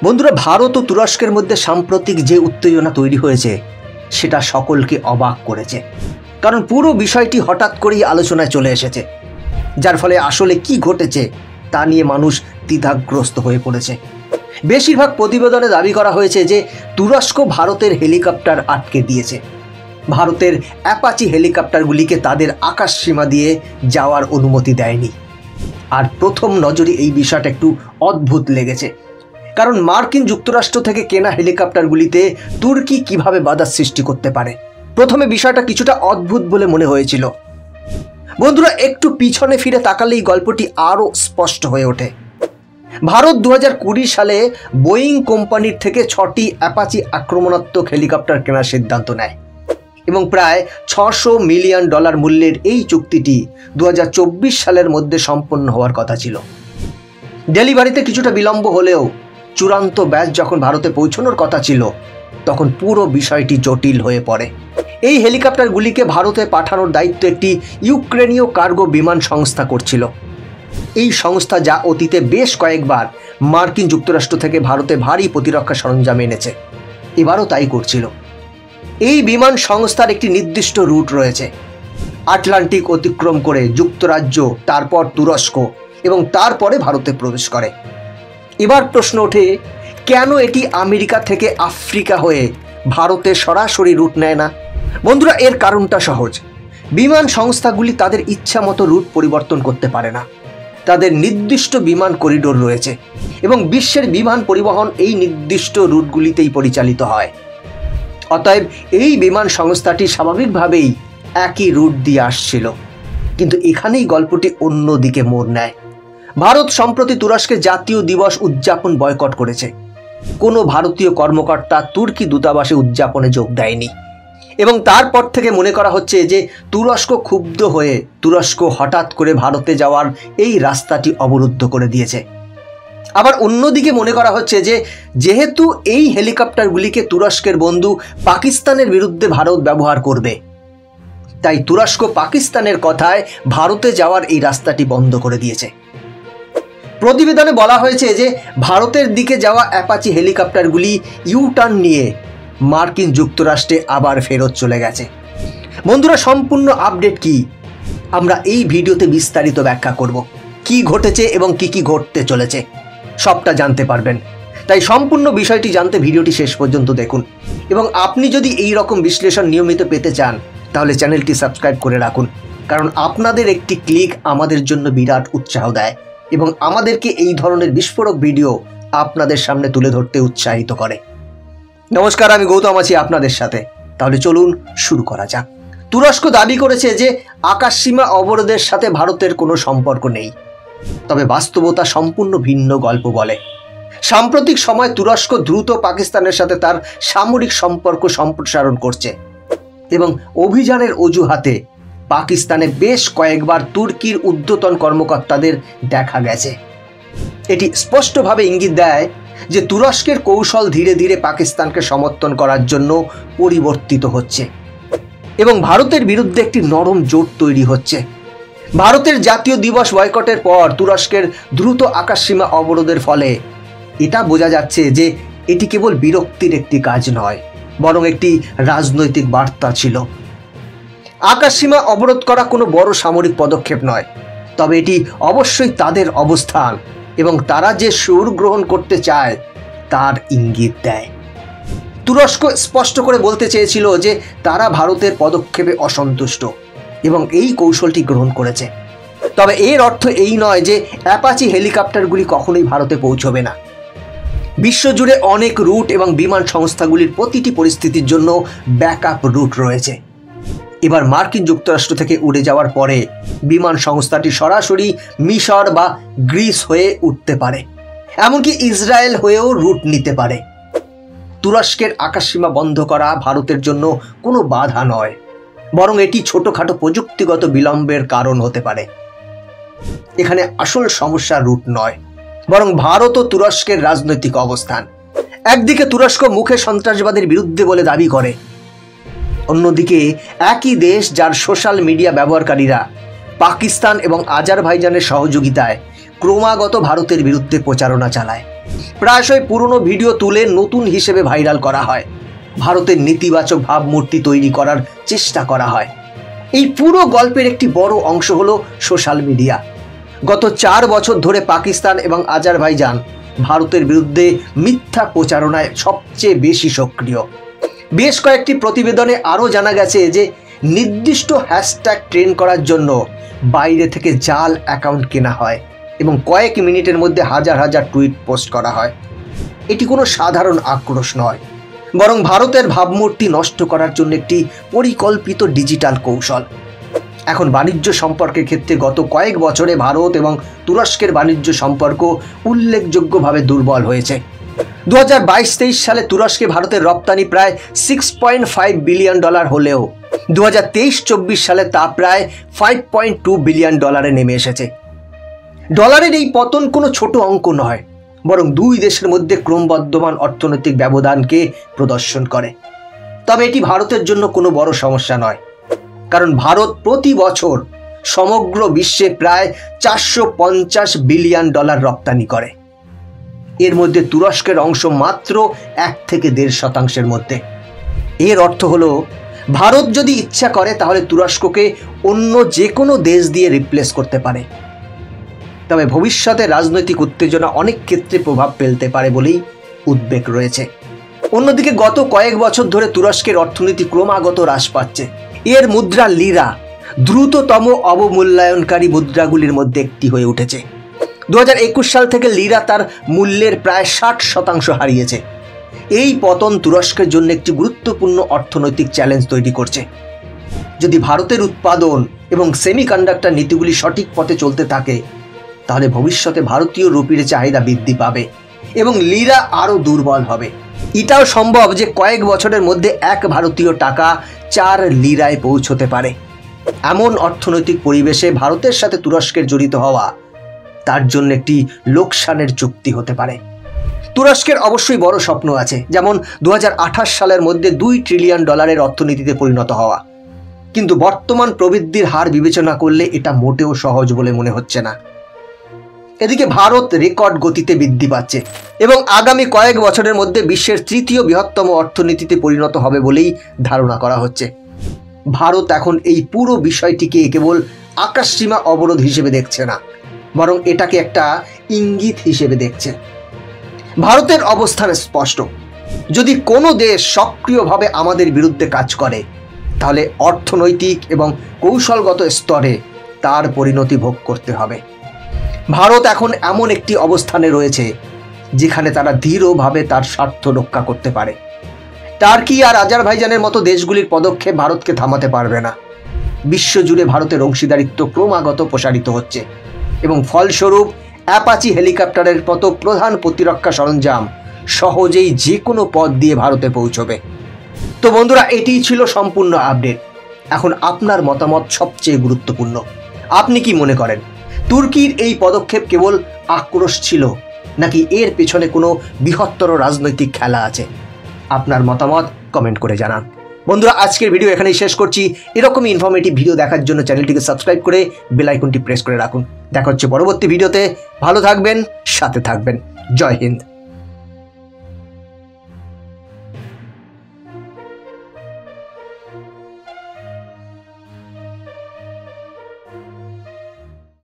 বন্ধুরা, ভারত ও তুরস্কের মধ্যে সাম্প্রতিক যে উত্তেজনা তৈরি হয়েছে সেটা সকলকে অবাক করেছে। কারণ পুরো বিষয়টি হঠাৎ করেই আলোচনায় চলে এসেছে, যার ফলে আসলে কি ঘটেছে তা নিয়ে মানুষ দ্বিধাগ্রস্ত হয়ে পড়েছে। বেশিরভাগ প্রতিবেদনে দাবি করা হয়েছে যে তুরস্ক ভারতের হেলিকপ্টার আটকে দিয়েছে, ভারতের অ্যাপাচি হেলিকপ্টারগুলিকে তাদের আকাশ সীমা দিয়ে যাওয়ার অনুমতি দেয়নি। আর প্রথম নজরে এই বিষয়টা একটু অদ্ভুত লেগেছে, কারণ মার্কিন যুক্তরাষ্ট্র থেকে কেনা হেলিকপ্টারগুলিতে তুর্কি কিভাবে বাধার সৃষ্টি করতে পারে। প্রথমে বিষয়টা কিছুটা অদ্ভুত বলে মনে হয়েছিল। বন্ধুরা, একটু পিছনে ফিরে তাকালেই গল্পটি আরও স্পষ্ট হয়ে ওঠে। ভারত 2020 সালে বোয়িং কোম্পানির থেকে 6টি অ্যাপাচি আক্রমণাত্মক হেলিকপ্টার কেনার সিদ্ধান্ত নেয় এবং প্রায় $600 মিলিয়ন মূল্যের এই চুক্তিটি 2024 সালের মধ্যে সম্পন্ন হওয়ার কথা ছিল। ডেলিভারিতে কিছুটা বিলম্ব হলেও চূড়ান্ত ব্যাচ যখন ভারতে পৌঁছানোর কথা ছিল তখন পুরো বিষয়টি জটিল হয়ে পড়ে। এই হেলিকপ্টারগুলিকে ভারতে পাঠানোর দায়িত্ব একটি ইউক্রেনীয় কার্গো বিমান সংস্থা করছিল। এই সংস্থা যা অতীতে বেশ কয়েকবার মার্কিন যুক্তরাষ্ট্র থেকে ভারতে ভারী প্রতিরক্ষা সরঞ্জাম এনেছে, এবারও তাই করছিল। এই বিমান সংস্থার একটি নির্দিষ্ট রুট রয়েছে, আটলান্টিক অতিক্রম করে যুক্তরাজ্য, তারপর তুরস্ক এবং তারপরে ভারতে প্রবেশ করে। এবার প্রশ্ন ওঠে, কেন এটি আমেরিকা থেকে আফ্রিকা হয়ে ভারতে সরাসরি রুট নেয় না? বন্ধুরা, এর কারণটা সহজ। বিমান সংস্থাগুলি তাদের ইচ্ছা মতো রুট পরিবর্তন করতে পারে না। তাদের নির্দিষ্ট বিমান করিডোর রয়েছে এবং বিশ্বের বিমান পরিবহন এই নির্দিষ্ট রুটগুলিতেই পরিচালিত হয়। অতএব এই বিমান সংস্থাটি স্বাভাবিকভাবেই একই রুট দিয়ে আসছিল। কিন্তু এখানেই গল্পটি অন্য দিকে মোড় নেয়। ভারত সম্প্রতি তুরস্কের জাতীয় দিবস উদযাপন বয়কট করেছে। কোনো ভারতীয় কর্মকর্তা তুর্কি দূতাবাসে উদযাপনে যোগ দেয়নি এবং তারপর থেকে মনে করা হচ্ছে যে তুরস্ক ক্ষুব্ধ হয়ে তুরস্ক হঠাৎ করে ভারতে যাওয়ার এই রাস্তাটি অবরুদ্ধ করে দিয়েছে। আবার অন্যদিকে মনে করা হচ্ছে যে যেহেতু এই হেলিকপ্টারগুলিকে তুরস্কের বন্ধু পাকিস্তানের বিরুদ্ধে ভারত ব্যবহার করবে, তাই তুরস্ক পাকিস্তানের কথায় ভারতে যাওয়ার এই রাস্তাটি বন্ধ করে দিয়েছে। প্রতিবেদনে বলা হয়েছে যে ভারতের দিকে যাওয়া অ্যাপাচি হেলিকপ্টারগুলি ইউটার্ন নিয়ে মার্কিন যুক্তরাষ্ট্রে আবার ফেরত চলে গেছে। বন্ধুরা, সম্পূর্ণ আপডেট কি আমরা এই ভিডিওতে বিস্তারিত ব্যাখ্যা করব। কি ঘটেছে এবং কি ঘটতে চলেছে সবটা জানতে পারবেন। তাই সম্পূর্ণ বিষয়টি জানতে ভিডিওটি শেষ পর্যন্ত দেখুন এবং আপনি যদি এই রকম বিশ্লেষণ নিয়মিত পেতে চান তাহলে চ্যানেলটি সাবস্ক্রাইব করে রাখুন, কারণ আপনাদের একটি ক্লিক আমাদের জন্য বিরাট উৎসাহ দেয় এবং আমাদেরকে এই ধরনের বিস্ফোরক ভিডিও আপনাদের সামনে তুলে ধরতে উৎসাহিত করে। নমস্কার, আমি গৌতম আছি আপনাদের সাথে। তাহলে চলুন শুরু করা যাক। তুরস্ক দাবি করেছে যে আকাশসীমা অবরোধের সাথে ভারতের কোনো সম্পর্ক নেই, তবে বাস্তবতা সম্পূর্ণ ভিন্ন গল্প বলে। সাম্প্রতিক সময় তুরস্ক দ্রুত পাকিস্তানের সাথে তার সামরিক সম্পর্ক সম্প্রসারণ করছে এবং অভিযানের অজুহাতে পাকিস্তানে বেশ কয়েকবার তুর্কির ঊর্ধ্বতন কর্মকর্তাদের দেখা গেছে। এটি স্পষ্টভাবে ইঙ্গিত দেয় যে তুরস্কের কৌশল ধীরে ধীরে পাকিস্তানকে সমর্থন করার জন্য পরিবর্তিত হচ্ছে এবং ভারতের বিরুদ্ধে একটি নরম জোট তৈরি হচ্ছে। ভারতের জাতীয় দিবস বয়কটের পর তুরস্কের দ্রুত আকাশসীমা অবরোধের ফলে এটা বোঝা যাচ্ছে যে এটি কেবল বিরক্তির একটি কাজ নয়, বরং একটি রাজনৈতিক বার্তা ছিল। আকাশসীমা অবরোধ করা কোনো বড় সামরিক পদক্ষেপ নয়, তবে এটি অবশ্যই তাদের অবস্থান এবং তারা যে সুর গ্রহণ করতে চায় তার ইঙ্গিত দেয়। তুরস্ক স্পষ্ট করে বলতে চেয়েছিল যে তারা ভারতের পদক্ষেপে অসন্তুষ্ট এবং এই কৌশলটি গ্রহণ করেছে। তবে এর অর্থ এই নয় যে অ্যাপাচি হেলিকপ্টারগুলি কখনোই ভারতে পৌঁছবে না। বিশ্বজুড়ে অনেক রুট এবং বিমান সংস্থাগুলির প্রতিটি পরিস্থিতির জন্য ব্যাকআপ রুট রয়েছে। এবার মার্কিন যুক্তরাষ্ট্র থেকে উড়ে যাওয়ার পরে বিমান সংস্থাটি সরাসরি মিশর বা গ্রিস হয়ে উঠতে পারে, এমনকি ইসরায়েল হয়েও রুট নিতে পারে। তুরস্কের আকাশসীমা বন্ধ করা ভারতের জন্য কোনো বাধা নয়, বরং এটি ছোটখাটো প্রযুক্তিগত বিলম্বের কারণ হতে পারে। এখানে আসল সমস্যা রুট নয়, বরং ভারত ও তুরস্কের রাজনৈতিক অবস্থান। একদিকে তুরস্ক মুখে সন্ত্রাসবাদের বিরুদ্ধে বলে দাবি করে, অন্যদিকে একই দেশ যার সোশ্যাল মিডিয়া ব্যবহারকারীরা পাকিস্তান এবং আজারবাইজানের সহযোগিতায় ক্রমাগত ভারতের বিরুদ্ধে প্রচারণা চালায়। প্রায়শই পুরনো ভিডিও তুলে নতুন হিসেবে ভাইরাল করা হয়। ভারতের নেতিবাচক ভাবমূর্তি তৈরি করার চেষ্টা করা হয়। এই পুরো গল্পের একটি বড় অংশ হলো সোশ্যাল মিডিয়া। গত 4 বছর ধরে পাকিস্তান এবং আজারবাইজান ভারতের বিরুদ্ধে মিথ্যা প্রচারণায় সবচেয়ে বেশি সক্রিয়। বেশ কয়েকটি প্রতিবেদনে আরও জানা গেছে যে নির্দিষ্ট হ্যাশট্যাগ ট্রেন্ড করার জন্য বাইরে থেকে জাল অ্যাকাউন্ট কেনা হয় এবং কয়েক মিনিটের মধ্যে হাজার হাজার টুইট পোস্ট করা হয়। এটি কোনো সাধারণ আক্রোশ নয়, বরং ভারতের ভাবমূর্তি নষ্ট করার জন্য একটি পরিকল্পিত ডিজিটাল কৌশল। এখন বাণিজ্য সম্পর্কের ক্ষেত্রে গত কয়েক বছরে ভারত এবং তুরস্কের বাণিজ্য সম্পর্ক উল্লেখযোগ্যভাবে দুর্বল হয়েছে। 2022-23 সালে তুরস্কে ভারতের রপ্তানি প্রায় $6.5 বিলিয়ন হলেও 2023-24 সালে তা প্রায় $5.2 বিলিয়ন নেমে এসেছে। ডলারের এই পতন কোনো ছোট অঙ্ক নয়, বরং দুই দেশের মধ্যে ক্রমবর্ধমান অর্থনৈতিক ব্যবধানকে প্রদর্শন করে। তবে এটি ভারতের জন্য কোনো বড় সমস্যা নয়, কারণ ভারত প্রতি বছর সমগ্র বিশ্বে প্রায় $450 বিলিয়ন রপ্তানি করে। এর মধ্যে তুরস্কের অংশ মাত্র 1 থেকে 1.5% মধ্যে। এর অর্থ হলো ভারত যদি ইচ্ছা করে তাহলে তুরস্ককে অন্য যে কোনো দেশ দিয়ে রিপ্লেস করতে পারে। তবে ভবিষ্যতে রাজনৈতিক উত্তেজনা অনেক ক্ষেত্রে প্রভাব ফেলতে পারে বলেই উদ্বেগ রয়েছে। অন্যদিকে গত কয়েক বছর ধরে তুরস্কের অর্থনীতি ক্রমাগত হ্রাস পাচ্ছে। এর মুদ্রা লিরা দ্রুততম অবমূল্যায়নকারী মুদ্রাগুলির মধ্যে একটি হয়ে উঠেছে। 2021 সাল থেকে লিরা তার মূল্যের প্রায় 60% হারিয়েছে। এই পতন তুরস্কের জন্য একটি গুরুত্বপূর্ণ অর্থনৈতিক চ্যালেঞ্জ তৈরি করছে। যদি ভারতের উৎপাদন এবং সেমিকন্ডাক্টর নীতিগুলি সঠিক পথে চলতে থাকে, তাহলে ভবিষ্যতে ভারতীয় রুপির চাহিদা বৃদ্ধি পাবে এবং লিরা আরও দুর্বল হবে। এটাও সম্ভব যে কয়েক বছরের মধ্যে 1 ভারতীয় টাকা 4 লিরায় পৌঁছতে পারে। এমন অর্থনৈতিক পরিবেশে ভারতের সাথে তুরস্কের জড়িত হওয়া তার জন্য একটি লোকসানের চুক্তি হতে পারে। তুরস্কের অবশ্যই বড় স্বপ্ন আছে, যেমন 2028 সালের মধ্যে $2 ট্রিলিয়ন অর্থনীতিতে পরিণত হওয়া। কিন্তু বর্তমান প্রবৃদ্ধির হার বিবেচনা করলে এটা মোটেও সহজ বলে মনে হচ্ছে না। এদিকে ভারত রেকর্ড গতিতে বৃদ্ধি পাচ্ছে এবং আগামী কয়েক বছরের মধ্যে বিশ্বের 3য় বৃহত্তম অর্থনীতিতে পরিণত হবে বলেই ধারণা করা হচ্ছে। ভারত এখন এই পুরো বিষয়টিকে কেবল আকাশসীমা অবরোধ হিসেবে দেখছে না, বরং এটাকে একটা ইঙ্গিত হিসেবে দেখছে। ভারতের অবস্থান স্পষ্ট। যদি কোনো দেশ সক্রিয়ভাবে আমাদের বিরুদ্ধে কাজ করে, তাহলে অর্থনৈতিক এবং কৌশলগত স্তরে তার পরিণতি ভোগ করতে হবে। ভারত এখন এমন একটি অবস্থানে রয়েছে যেখানে তারা দৃঢ়ভাবে তার স্বার্থ রক্ষা করতে পারে। টার্কি আর আজারবাইজানের মতো দেশগুলির পদক্ষেপ ভারতকে থামাতে পারবে না। বিশ্বজুড়ে ভারতের অংশীদারিত্ব ক্রমাগত প্রসারিত হচ্ছে এবং ফলস্বরূপ অ্যাপাচি হেলিকপ্টারের মতো প্রধান প্রতিরক্ষা সরঞ্জাম সহজেই যে কোনো পথ দিয়ে ভারতে পৌঁছবে। তো বন্ধুরা, এটিই ছিল সম্পূর্ণ আপডেট। এখন আপনার মতামত সবচেয়ে গুরুত্বপূর্ণ। আপনি কি মনে করেন তুর্কির এই পদক্ষেপ কেবল আক্রোশ ছিল, নাকি এর পেছনে কোনো বৃহত্তর রাজনৈতিক খেলা আছে? আপনার মতামত কমেন্ট করে জানান। বন্ধুরা, আজকের ভিডিও এখানেই শেষ করছি। এরকমই ইনফরমেটিভ ভিডিও দেখার জন্য চ্যানেলটিকে সাবস্ক্রাইব করে বেল আইকনটি প্রেস করে রাখুন। দেখা হচ্ছে পরবর্তী ভিডিওতে। ভালো থাকবেন, সাথে থাকবেন। জয় হিন্দ।